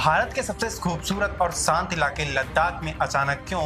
भारत के सबसे खूबसूरत और शांत इलाके लद्दाख में अचानक क्यों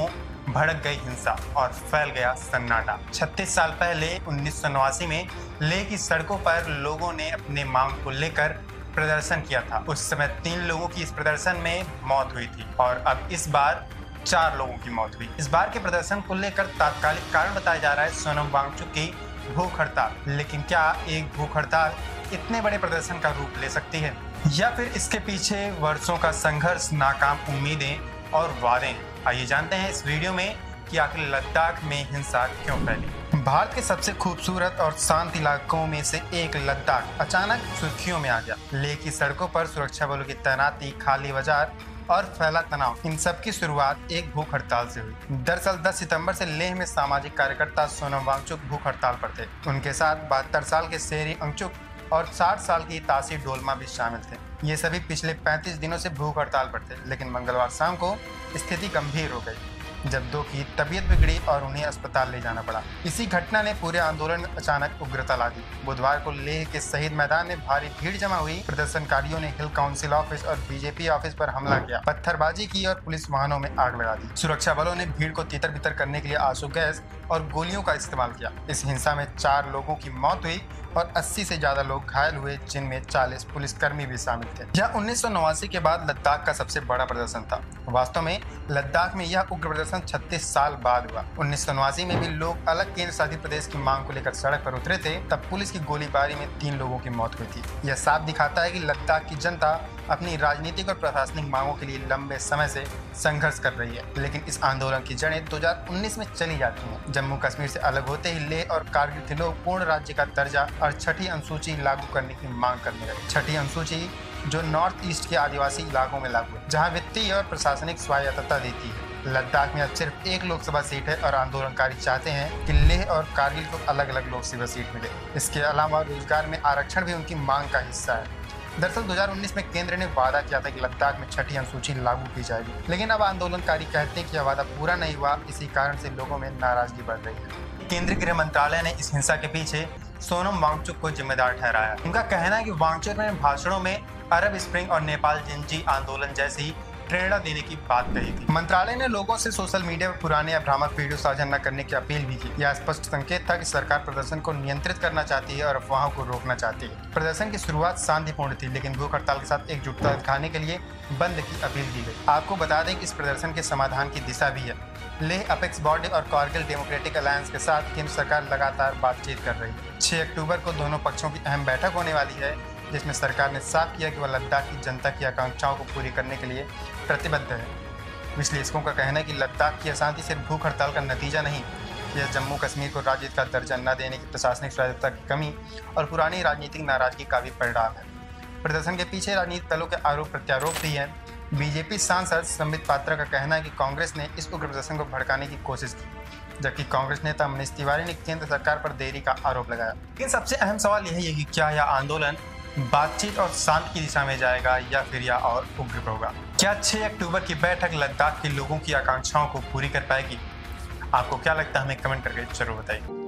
भड़क गई हिंसा और फैल गया सन्नाटा। 36 साल पहले 1989 में लेह की सड़कों पर लोगों ने अपने मांग को लेकर प्रदर्शन किया था। उस समय 3 लोगों की इस प्रदर्शन में मौत हुई थी और अब इस बार 4 लोगों की मौत हुई। इस बार के प्रदर्शन को लेकर तात्कालिक कारण बताया जा रहा है सोनम वांगचुक की भूख हड़ताल। लेकिन क्या एक भूख हड़ताल इतने बड़े प्रदर्शन का रूप ले सकती है, या फिर इसके पीछे वर्षों का संघर्ष, नाकाम उम्मीदें और वादे? आइए जानते हैं इस वीडियो में कि आखिर लद्दाख में हिंसा क्यों फैली। भारत के सबसे खूबसूरत और शांत इलाकों में से एक लद्दाख अचानक सुर्खियों में आ गया। लेह की सड़कों पर सुरक्षा बलों की तैनाती, खाली बाजार और फैला तनाव, इन सब की शुरुआत एक भूख हड़ताल से हुई। दरअसल 10 सितंबर से लेह में सामाजिक कार्यकर्ता सोनम वांगचुक भूख हड़ताल पर थे। उनके साथ 72 साल के शेरी अंगचुक और 60 साल की तासी डोलमा भी शामिल थे। ये सभी पिछले 35 दिनों से भूख हड़ताल पर थे, लेकिन मंगलवार शाम को स्थिति गंभीर हो गई जब 2 की तबीयत बिगड़ी और उन्हें अस्पताल ले जाना पड़ा। इसी घटना ने पूरे आंदोलन में अचानक उग्रता ला दी। बुधवार को लेह के शहीद मैदान में भारी भीड़ जमा हुई। प्रदर्शनकारियों ने हिल काउंसिल ऑफिस और बीजेपी ऑफिस पर हमला किया, पत्थरबाजी की और पुलिस वाहनों में आग लगा दी। सुरक्षा बलों ने भीड़ को तितर बितर करने के लिए आंसू गैस और गोलियों का इस्तेमाल किया। इस हिंसा में 4 लोगों की मौत हुई और 80 से ज्यादा लोग घायल हुए, जिनमें 40 पुलिसकर्मी भी शामिल थे। यह 1989 के बाद लद्दाख का सबसे बड़ा प्रदर्शन था। वास्तव में लद्दाख में यह उग्र प्रदर्शन 36 साल बाद हुआ। 1989 में भी लोग अलग केंद्र शासित प्रदेश की मांग को लेकर सड़क पर उतरे थे। तब पुलिस की गोलीबारी में 3 लोगों की मौत हुई थी। यह साफ दिखाता है कि लद्दाख की जनता अपनी राजनीतिक और प्रशासनिक मांगों के लिए लंबे समय से संघर्ष कर रही है। लेकिन इस आंदोलन की जड़ें 2019 में चली जाती हैं। जम्मू कश्मीर से अलग होते ही लेह और कारगिल के लोग पूर्ण राज्य का दर्जा और 6ठी अनुसूची लागू करने की मांग करने लगे। 6ठी अनुसूची जो नॉर्थ ईस्ट के आदिवासी इलाकों में लागू है, जहाँ वित्तीय और प्रशासनिक स्वायत्तता देती है। लद्दाख में अब सिर्फ 1 लोकसभा सीट है और आंदोलनकारी चाहते हैं कि लेह और कारगिल को अलग अलग लोकसभा सीट मिले। इसके अलावा रोजगार में आरक्षण भी उनकी मांग का हिस्सा है। दरअसल 2019 में केंद्र ने वादा किया था कि लद्दाख में 6ठी अनुसूची लागू की जाएगी, लेकिन अब आंदोलनकारी कहते हैं कि यह वादा पूरा नहीं हुआ। इसी कारण से लोगों में नाराजगी बढ़ रही है। केंद्रीय गृह मंत्रालय ने इस हिंसा के पीछे सोनम वांगचुक को जिम्मेदार ठहराया। उनका कहना है कि वांगचुक ने भाषणों में अरब स्प्रिंग और नेपाल जिंजी आंदोलन जैसी प्रेरणा देने की बात कही थी। मंत्रालय ने लोगों से सोशल मीडिया पर पुराने या भ्रामक वीडियो साझा न करने की अपील भी की। यह स्पष्ट संकेत था कि सरकार प्रदर्शन को नियंत्रित करना चाहती है और अफवाहों को रोकना चाहती है। प्रदर्शन की शुरुआत शांतिपूर्ण थी, लेकिन भूख हड़ताल के साथ एकजुटता दिखाने के लिए बंद की अपील की गई। आपको बता दें कि इस प्रदर्शन के समाधान की दिशा भी है। लेह अपेक्स बॉडी और कारगिल डेमोक्रेटिक अलायंस के साथ केंद्र सरकार लगातार बातचीत कर रही है। 6 अक्टूबर को दोनों पक्षों की अहम बैठक होने वाली है, जिसमें सरकार ने साफ किया कि वह लद्दाख की जनता की आकांक्षाओं को पूरी करने के लिए प्रतिबद्ध है। विश्लेषकों का कहना है कि लद्दाख की अशांति सिर्फ भूख हड़ताल का नतीजा नहीं, यह जम्मू कश्मीर को राज्य का दर्जा न देने की प्रशासनिक स्वायत्तता की कमी और पुरानी राजनीतिक नाराजगी का भी परिणाम है। प्रदर्शन के पीछे राजनीतिक दलों के आरोप प्रत्यारोप भी है। बीजेपी सांसद संबित पात्रा का कहना है कि कांग्रेस ने इस उग्र प्रदर्शन को भड़काने की कोशिश की, जबकि कांग्रेस नेता मनीष तिवारी ने केंद्र सरकार पर देरी का आरोप लगाया। लेकिन सबसे अहम सवाल यही है कि क्या यह आंदोलन बातचीत और शांति की दिशा में जाएगा या फिर यह और उग्र होगा? क्या 6 अक्टूबर की बैठक लद्दाख के लोगों की आकांक्षाओं को पूरी कर पाएगी? आपको क्या लगता है? हमें कमेंट करके जरूर बताइए।